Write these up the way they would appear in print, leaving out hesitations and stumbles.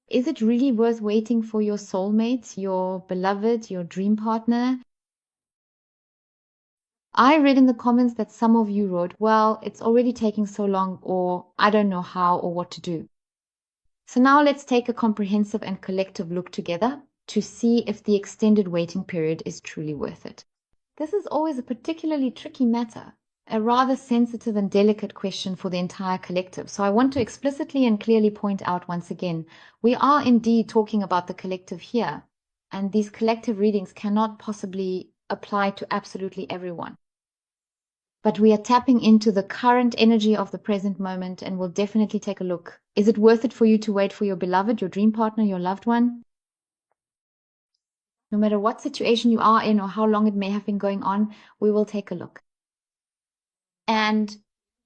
Is it really worth waiting for your soulmate, your beloved, your dream partner? I read in the comments that some of you wrote, well, it's already taking so long, or I don't know how or what to do. So now let's take a comprehensive and collective look together to see if the extended waiting period is truly worth it. This is always a particularly tricky matter, a rather sensitive and delicate question for the entire collective. So I want to explicitly and clearly point out once again, we are indeed talking about the collective here, and these collective readings cannot possibly apply to absolutely everyone. But we are tapping into the current energy of the present moment and will definitely take a look. Is it worth it for you to wait for your beloved, your dream partner, your loved one? No matter what situation you are in or how long it may have been going on, we will take a look. And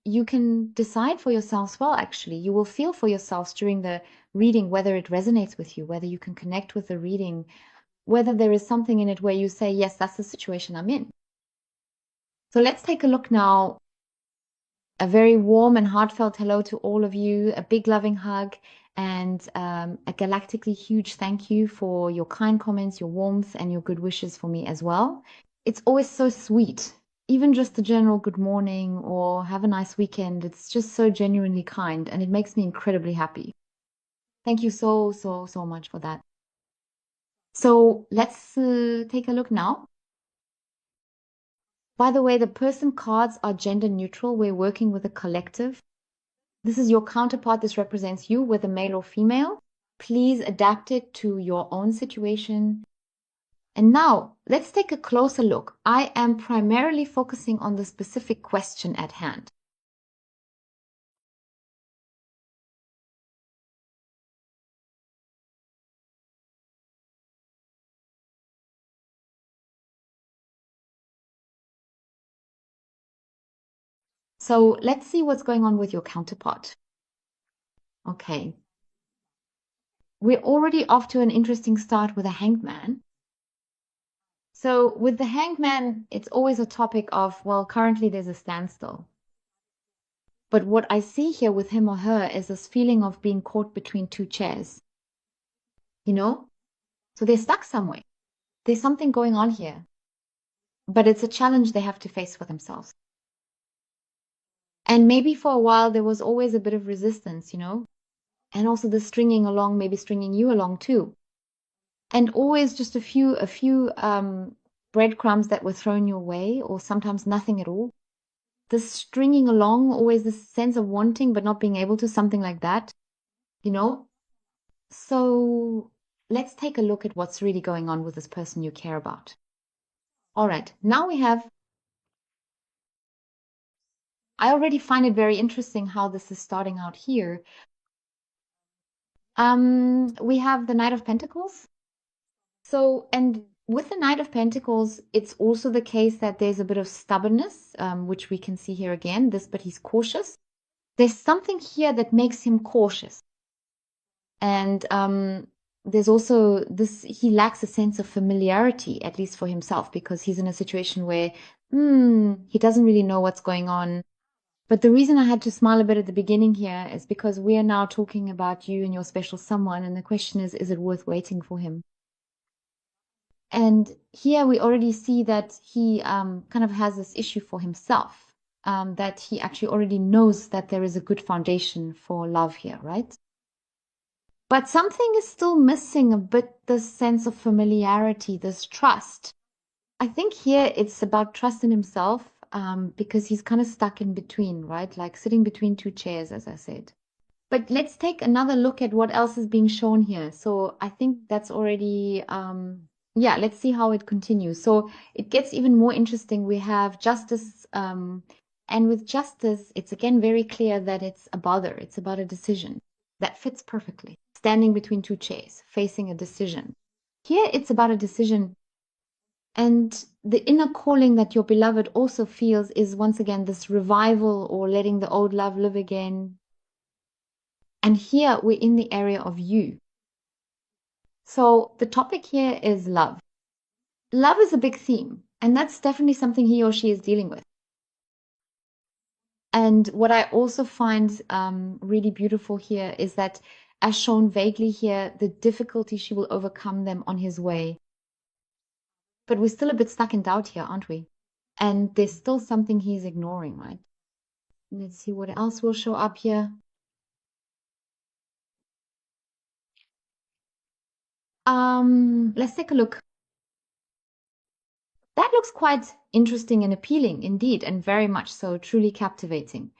you can decide for yourselves well, actually. You will feel for yourselves during the reading whether it resonates with you, whether you can connect with the reading, whether there is something in it where you say, yes, that's the situation I'm in. So let's take a look now. A very warm and heartfelt hello to all of you, a big loving hug, and a galactically huge thank you for your kind comments, your warmth, and your good wishes for me as well. It's always so sweet. Even just a general good morning or have a nice weekend, it's just so genuinely kind and it makes me incredibly happy. Thank you so, so, so much for that. So let's take a look now. By the way, the person cards are gender neutral. We're working with a collective. This is your counterpart. This represents you, whether male or female. Please adapt it to your own situation. And now let's take a closer look. I am primarily focusing on the specific question at hand. So let's see what's going on with your counterpart. Okay. We're already off to an interesting start with a hanged man. So with the hanged man, it's always a topic of, well, currently there's a standstill. But what I see here with him or her is this feeling of being caught between two chairs. You know? So they're stuck somewhere. There's something going on here. But it's a challenge they have to face for themselves. And maybe for a while there was always a bit of resistance, and also the stringing along, maybe stringing you along too. And always just a few breadcrumbs that were thrown your way, or sometimes nothing at all. The stringing along, always this sense of wanting but not being able to, something like that, you know? So let's take a look at what's really going on with this person you care about. All right, now we have, I already find it very interesting how this is starting out here. We have the Knight of Pentacles. So, and with the Knight of Pentacles, it's also the case that there's a bit of stubbornness, which we can see here again, but he's cautious. There's something here that makes him cautious. And there's also this, he lacks a sense of familiarity, at least for himself, because he's in a situation where he doesn't really know what's going on. But the reason I had to smile a bit at the beginning here is because we are now talking about you and your special someone. And the question is it worth waiting for him? And here we already see that he kind of has this issue for himself, that he actually already knows that there is a good foundation for love here, right? But something is still missing a bit, this sense of familiarity, this trust. I think here it's about trust in himself, because he's kind of stuck in between, right? Like sitting between two chairs, as I said. But let's take another look at what else is being shown here. So I think that's already, yeah, let's see how it continues. So it gets even more interesting. We have justice, and with justice, it's again very clear that it's a bother. It's about a decision that fits perfectly. Standing between two chairs, facing a decision. Here it's about a decision. And the inner calling that your beloved also feels is once again this revival or letting the old love live again. And here we're in the area of you. So the topic here is love. Love is a big theme, and that's definitely something he or she is dealing with. And what I also find really beautiful here is that as shown vaguely here, the difficulty she will overcome them on his way. But we're still a bit stuck in doubt here, aren't we? And there's still something he's ignoring, right? Let's see what else will show up here. Let's take a look. That looks quite interesting and appealing indeed, and very much so, truly captivating.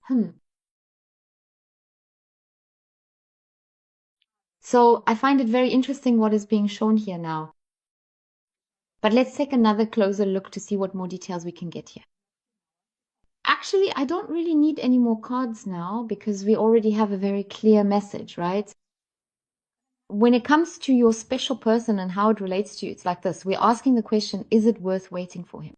Hmm. So I find it very interesting what is being shown here now. But let's take another closer look to see what more details we can get here. Actually, I don't really need any more cards now because we already have a very clear message, right? When it comes to your special person and how it relates to you, it's like this. We're asking the question, is it worth waiting for him?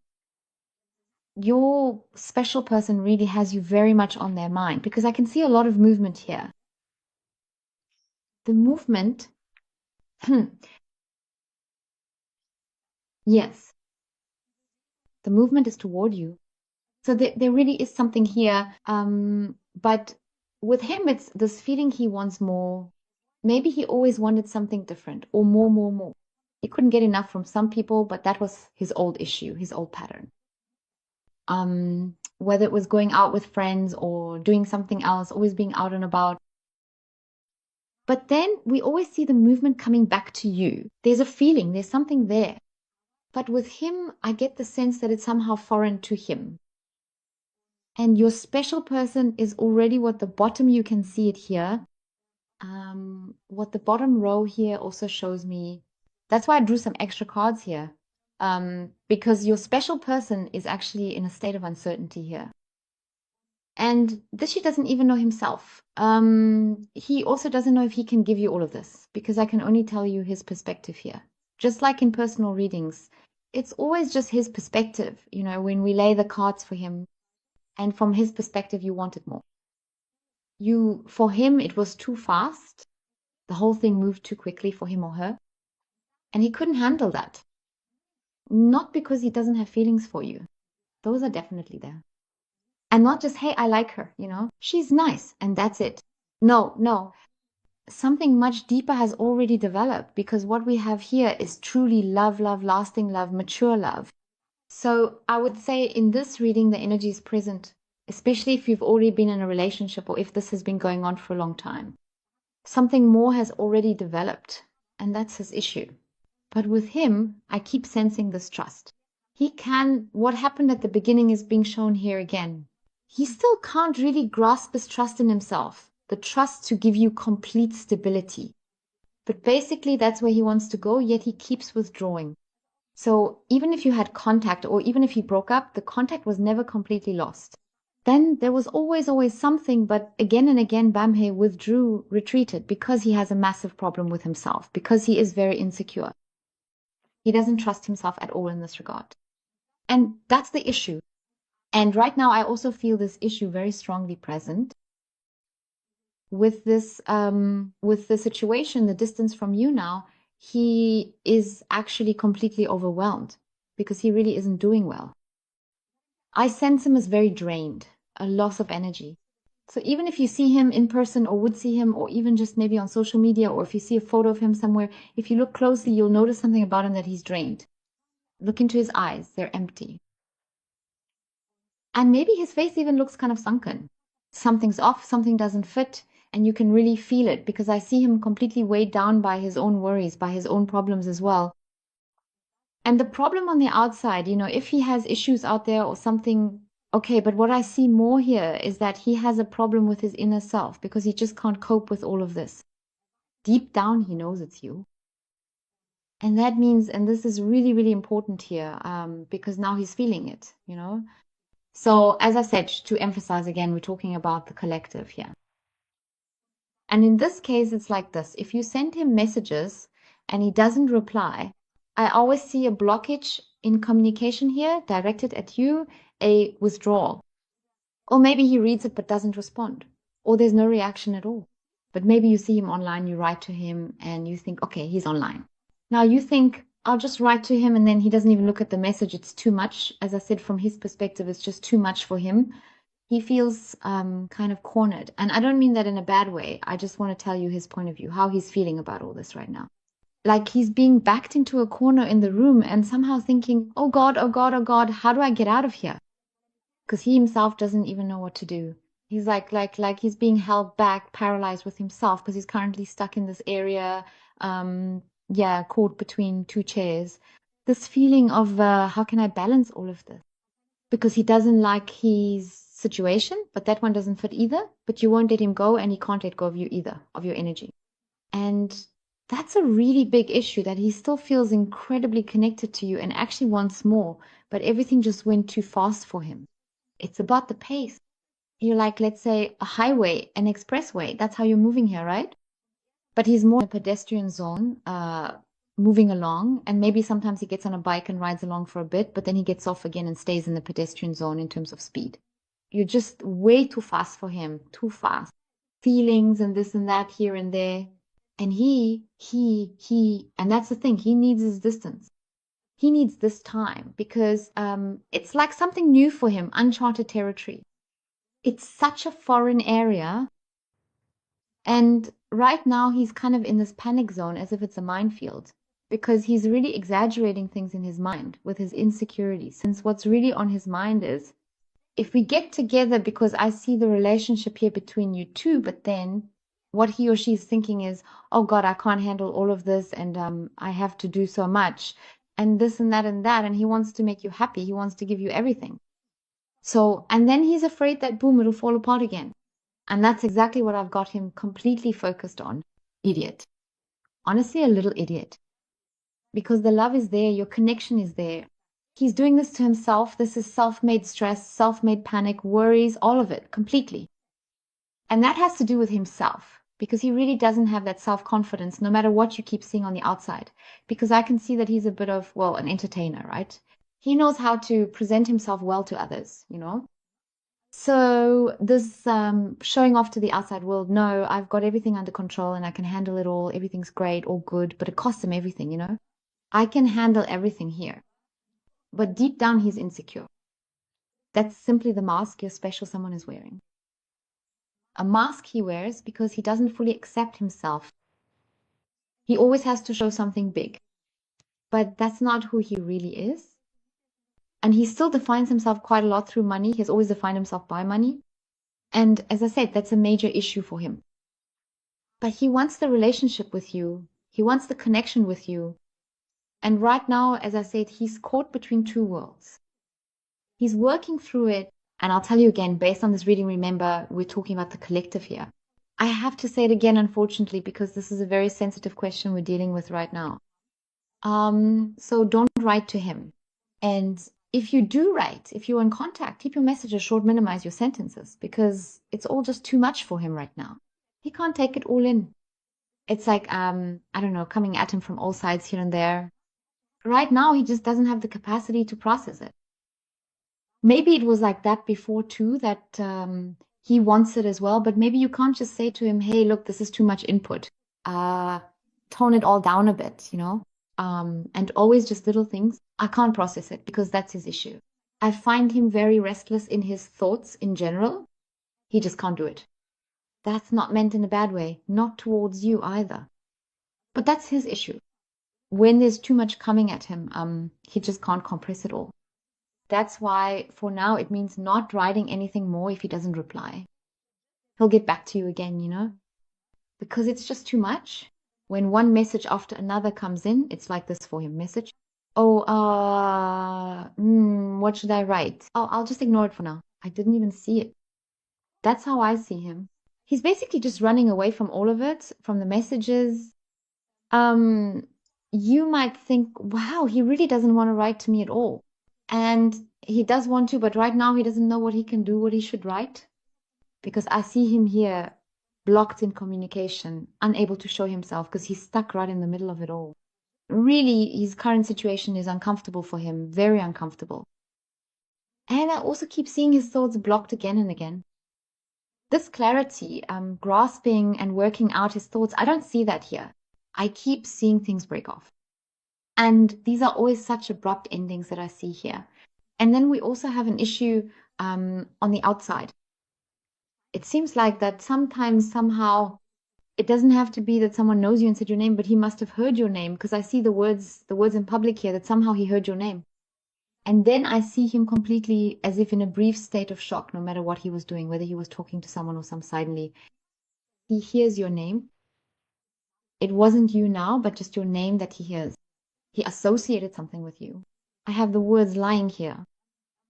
Your special person really has you very much on their mind because I can see a lot of movement here. The movement, yes, the movement is toward you. So there really is something here. But with him, it's this feeling he wants more. Maybe he always wanted something different or more, more, more. He couldn't get enough from some people, but that was his old issue, his old pattern. Whether it was going out with friends or doing something else, always being out and about. But then we always see the movement coming back to you. There's a feeling, there's something there. But with him, I get the sense that it's somehow foreign to him. And your special person is already what the bottom, you can see it here. What the bottom row here also shows me. That's why I drew some extra cards here. Because your special person is actually in a state of uncertainty here. And this she doesn't even know himself. He also doesn't know if he can give you all of this because I can only tell you his perspective here. Just like in personal readings, it's always just his perspective, when we lay the cards for him. And from his perspective, you wanted more. For him, it was too fast. The whole thing moved too quickly for him or her. And he couldn't handle that. Not because he doesn't have feelings for you. Those are definitely there. And not just, hey, I like her, she's nice and that's it. No, no. Something much deeper has already developed because what we have here is truly love, love, lasting love, mature love. So I would say in this reading, the energy is present, especially if you've already been in a relationship or if this has been going on for a long time. Something more has already developed, and that's his issue. But with him, I keep sensing this trust. What happened at the beginning is being shown here again. He still can't really grasp his trust in himself, the trust to give you complete stability. But basically, that's where he wants to go, yet he keeps withdrawing. So even if you had contact, or even if you broke up, the contact was never completely lost. Then there was always, always something, but again and again, Bamhe withdrew, retreated, because he has a massive problem with himself, because he is very insecure. He doesn't trust himself at all in this regard. And that's the issue. And right now, I also feel this issue very strongly present with with the situation, the distance from you now. He is actually completely overwhelmed because he really isn't doing well. I sense him as very drained, a loss of energy. So even if you see him in person or would see him, or even just maybe on social media, or if you see a photo of him somewhere, if you look closely, you'll notice something about him that he's drained. Look into his eyes, they're empty. And maybe his face even looks kind of sunken. Something's off, something doesn't fit, and you can really feel it because I see him completely weighed down by his own worries, by his own problems as well. And the problem on the outside, if he has issues out there or something, okay, but what I see more here is that he has a problem with his inner self because he just can't cope with all of this. Deep down, he knows it's you. And that means, and this is really, really important here, because now he's feeling it. So, as I said, to emphasize again, we're talking about the collective here. And in this case, it's like this. If you send him messages and he doesn't reply, I always see a blockage in communication here directed at you, a withdrawal. Or maybe he reads it but doesn't respond. Or there's no reaction at all. But maybe you see him online, you write to him, and you think, okay, he's online. Now you think, I'll just write to him, and then he doesn't even look at the message. It's too much. As I said, from his perspective, it's just too much for him. He feels kind of cornered. And I don't mean that in a bad way. I just want to tell you his point of view, how he's feeling about all this right now. Like he's being backed into a corner in the room and somehow thinking, oh God, oh God, oh God, how do I get out of here? Because he himself doesn't even know what to do. He's like he's being held back, paralyzed with himself because he's currently stuck in this area, caught between two chairs. This feeling of how can I balance all of this? Because he doesn't like his situation, but that one doesn't fit either. But you won't let him go, and he can't let go of you either, of your energy. And that's a really big issue that he still feels incredibly connected to you and actually wants more, but everything just went too fast for him. It's about the pace. You're like, let's say, a highway, an expressway. That's how you're moving here, right? But he's more in a pedestrian zone, moving along. And maybe sometimes he gets on a bike and rides along for a bit, but then he gets off again and stays in the pedestrian zone in terms of speed. You're just way too fast for him, too fast. Feelings and this and that here and there. And and that's the thing, he needs his distance. He needs this time because it's like something new for him, uncharted territory. It's such a foreign area. And right now, he's kind of in this panic zone as if it's a minefield because he's really exaggerating things in his mind with his insecurities. Since what's really on his mind is if we get together because I see the relationship here between you two, but then what he or she is thinking is, oh God, I can't handle all of this and I have to do so much and this and that and that. And he wants to make you happy. He wants to give you everything. So, and then he's afraid that boom, it'll fall apart again. And that's exactly what I've got him completely focused on. Idiot. Honestly, a little idiot. Because the love is there, your connection is there. He's doing this to himself. This is self-made stress, self-made panic, worries, all of it, completely. And that has to do with himself. Because he really doesn't have that self-confidence, no matter what you keep seeing on the outside. Because I can see that he's a bit of, well, an entertainer, right? He knows how to present himself well to others, you know? So this showing off to the outside world, no, I've got everything under control and I can handle it all. Everything's great, all good, but it costs him everything, you know? I can handle everything here. But deep down, he's insecure. That's simply the mask your special someone is wearing. A mask he wears because he doesn't fully accept himself. He always has to show something big. But that's not who he really is. And he still defines himself quite a lot through money. He has always defined himself by money. And as I said, that's a major issue for him. But he wants the relationship with you. He wants the connection with you. And right now, as I said, he's caught between two worlds. He's working through it. And I'll tell you again, based on this reading, remember, we're talking about the collective here. I have to say it again, unfortunately, because this is a very sensitive question we're dealing with right now. So don't write to him. And if you do write, if you're in contact, keep your messages short, minimize your sentences, because it's all just too much for him right now. He can't take it all in. It's like, I don't know, coming at him from all sides here and there. Right now, he just doesn't have the capacity to process it. Maybe it was like that before too, that he wants it as well, but maybe you can't just say to him, hey, look, this is too much input. Tone it all down a bit, you know? And always just little things. I can't process it because that's his issue. I find him very restless in his thoughts in general. He just can't do it. That's not meant in a bad way, not towards you either. But that's his issue. When there's too much coming at him, he just can't compress it all. That's why for now it means not writing anything more if he doesn't reply. He'll get back to you again, you know? Because it's just too much. When one message after another comes in, it's like this for him. Message. Oh, what should I write? Oh, I'll just ignore it for now. I didn't even see it. That's how I see him. He's basically just running away from all of it, from the messages. You might think, wow, he really doesn't want to write to me at all. And he does want to, but right now he doesn't know what he can do, what he should write. Because I see him here blocked in communication, unable to show himself because he's stuck right in the middle of it all. Really, his current situation is uncomfortable for him, very uncomfortable. And I also keep seeing his thoughts blocked again and again. This clarity, grasping and working out his thoughts, I don't see that here. I keep seeing things break off. And these are always such abrupt endings that I see here. And then we also have an issue on the outside. It seems like that sometimes, somehow, it doesn't have to be that someone knows you and said your name, but he must have heard your name because I see the words in public here that somehow he heard your name. And then I see him completely as if in a brief state of shock, no matter what he was doing, whether he was talking to someone or some suddenly. He hears your name. It wasn't you now, but just your name that he hears. He associated something with you. I have the words lying here.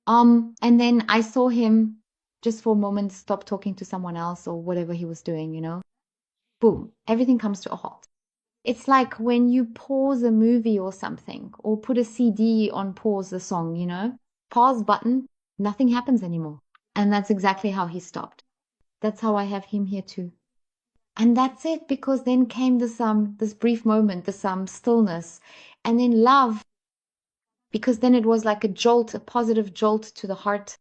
And then I saw him just for a moment stop talking to someone else or whatever he was doing, Boom, everything comes to a halt. It's like when you pause a movie or something, or put a CD on pause the song, Pause button, nothing happens anymore. And that's exactly how he stopped. That's how I have him here too. And that's it, because then came this brief moment, this stillness, and then love, because then it was like a jolt, a positive jolt to the heart.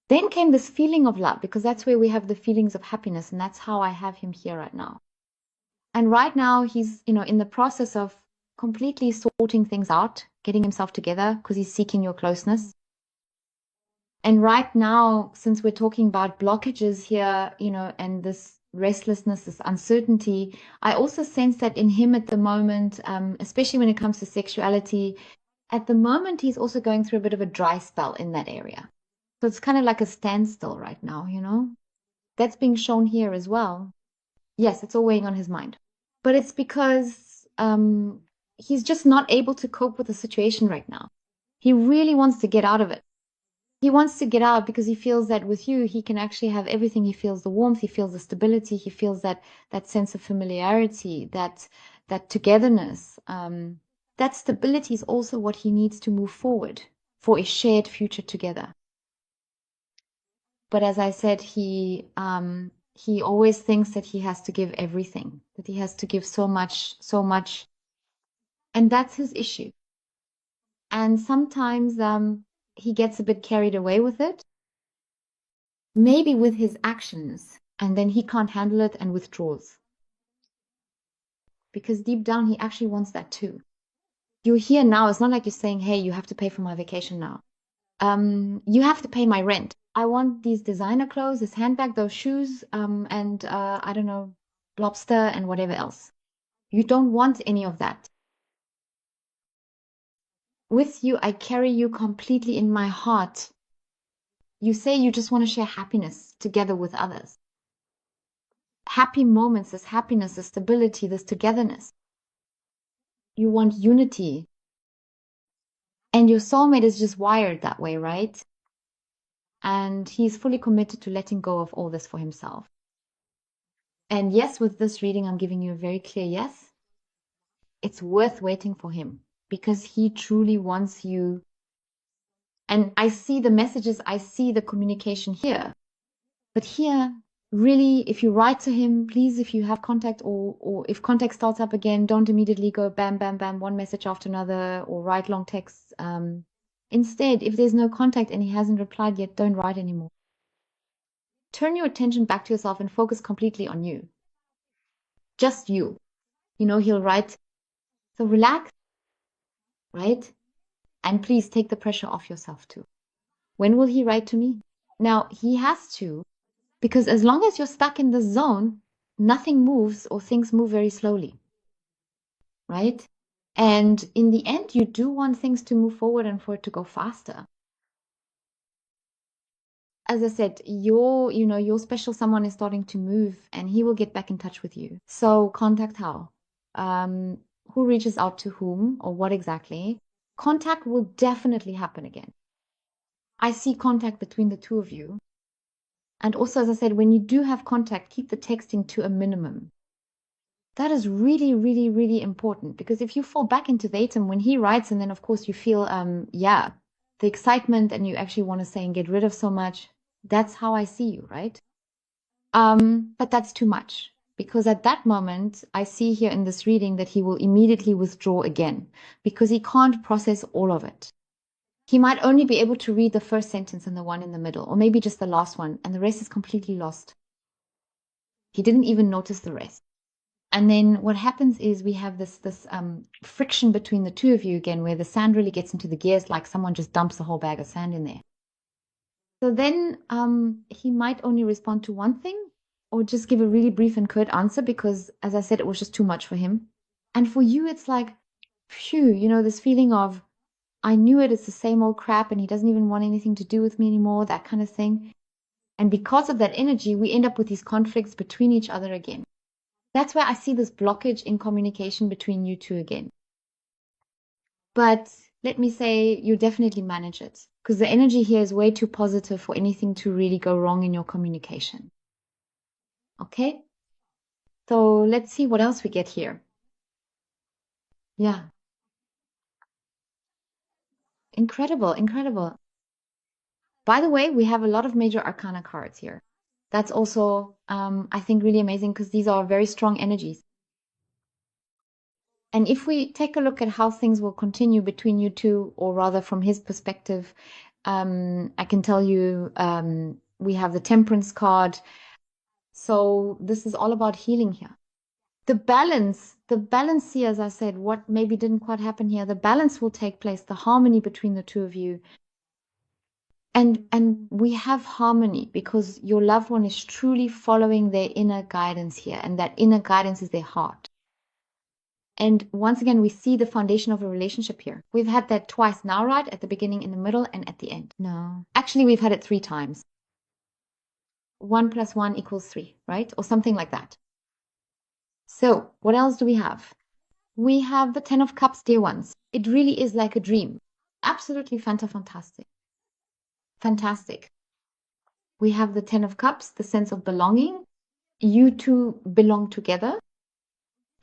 Then came this feeling of love, because that's where we have the feelings of happiness, and that's how I have him here right now. And right now he's, in the process of completely sorting things out, getting himself together, because he's seeking your closeness. And right now, since we're talking about blockages here, and this restlessness, this uncertainty, I also sense that in him at the moment, especially when it comes to sexuality, at the moment, he's also going through a bit of a dry spell in that area. So it's kind of like a standstill right now, That's being shown here as well. Yes, it's all weighing on his mind. But it's because he's just not able to cope with the situation right now. He really wants to get out of it. He wants to get out because he feels that with you, he can actually have everything. He feels the warmth, he feels the stability, he feels that sense of familiarity, that togetherness. That stability is also what he needs to move forward for a shared future together. But as I said, he always thinks that he has to give everything, that he has to give so much, so much. And that's his issue. And sometimes he gets a bit carried away with it, maybe with his actions, and then he can't handle it and withdraws. Because deep down, he actually wants that too. You're here now. It's not like you're saying, hey, you have to pay for my vacation now. You have to pay my rent. I want these designer clothes, this handbag, those shoes, and I don't know, lobster and whatever else. You don't want any of that. With you, I carry you completely in my heart. You say you just want to share happiness together with others. Happy moments, this happiness, this stability, this togetherness. You want unity. And your soulmate is just wired that way, right? And he's fully committed to letting go of all this for himself. And yes, with this reading, I'm giving you a very clear yes. It's worth waiting for him because he truly wants you. And I see the messages, I see the communication here. But here, really, if you write to him, please, if you have contact or if contact starts up again, don't immediately go bam, bam, bam, one message after another or write long texts. Instead, if there's no contact and he hasn't replied yet, don't write anymore. Turn your attention back to yourself and focus completely on you. Just you. He'll write. So relax, right? And please take the pressure off yourself too. When will he write to me? Now, he has to, because as long as you're stuck in the zone, nothing moves or things move very slowly, right? And in the end, you do want things to move forward and for it to go faster. As I said, your special someone is starting to move and he will get back in touch with you. So contact how? Who reaches out to whom or what exactly? Contact will definitely happen again. I see contact between the two of you. And also, as I said, when you do have contact, keep the texting to a minimum. That is really, really, really important because if you fall back into datum when he writes and then of course you feel, the excitement and you actually want to say and get rid of so much, that's how I see you, right? But that's too much because at that moment, I see here in this reading that he will immediately withdraw again because he can't process all of it. He might only be able to read the first sentence and the one in the middle, or maybe just the last one, and the rest is completely lost. He didn't even notice the rest. And then what happens is we have this friction between the two of you again, where the sand really gets into the gears, like someone just dumps a whole bag of sand in there. So then he might only respond to one thing, or just give a really brief and curt answer because, as I said, it was just too much for him. And for you, it's like, phew, this feeling of, I knew it, it's the same old crap, and he doesn't even want anything to do with me anymore, that kind of thing. And because of that energy, we end up with these conflicts between each other again. That's where I see this blockage in communication between you two again. But let me say, you definitely manage it because the energy here is way too positive for anything to really go wrong in your communication. Okay? So let's see what else we get here. Yeah. Incredible, incredible. By the way, we have a lot of major arcana cards here. That's also, I think, really amazing because these are very strong energies. And if we take a look at how things will continue between you two, or rather from his perspective, I can tell you we have the Temperance card. So this is all about healing here. The balance here, as I said, what maybe didn't quite happen here, the balance will take place, the harmony between the two of you. And we have harmony because your loved one is truly following their inner guidance here, and that inner guidance is their heart. And once again, we see the foundation of a relationship here. We've had that twice now, right? At the beginning, in the middle, and at the end. No. Actually, we've had it 3 times. 1 plus 1 equals 3, right? Or something like that. So, what else do we have? We have the 10 of Cups, dear ones. It really is like a dream. Absolutely fantastic. Fantastic. We have the 10 of Cups, the sense of belonging. You two belong together.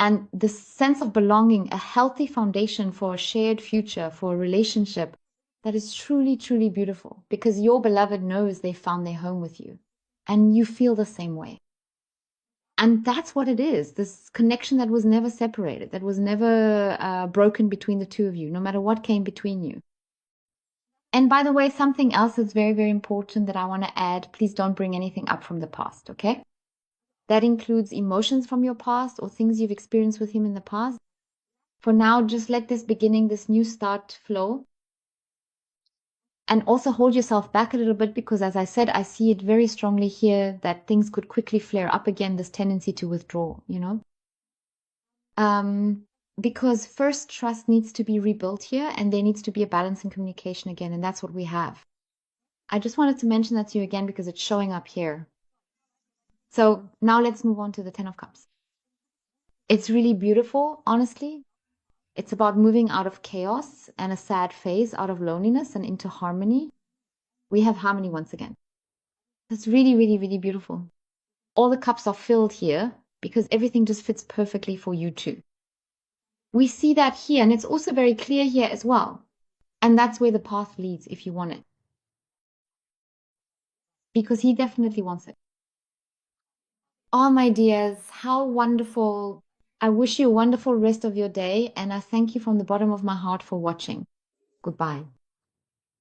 And the sense of belonging, a healthy foundation for a shared future, for a relationship that is truly, truly beautiful because your beloved knows they found their home with you and you feel the same way. And that's what it is, this connection that was never separated, that was never broken between the two of you, no matter what came between you. And by the way, something else that's very, very important that I want to add, please don't bring anything up from the past, okay? That includes emotions from your past or things you've experienced with him in the past. For now, just let this beginning, this new start flow. And also hold yourself back a little bit because, as I said, I see it very strongly here that things could quickly flare up again, this tendency to withdraw, because first trust needs to be rebuilt here and there needs to be a balance in communication again. And that's what we have. I just wanted to mention that to you again because it's showing up here. So now let's move on to the 10 of Cups. It's really beautiful, honestly. It's about moving out of chaos and a sad phase, out of loneliness and into harmony. We have harmony once again. That's really, really, really beautiful. All the cups are filled here because everything just fits perfectly for you too. We see that here, and it's also very clear here as well. And that's where the path leads if you want it. Because he definitely wants it. Oh, my dears, how wonderful. I wish you a wonderful rest of your day, and I thank you from the bottom of my heart for watching. Goodbye.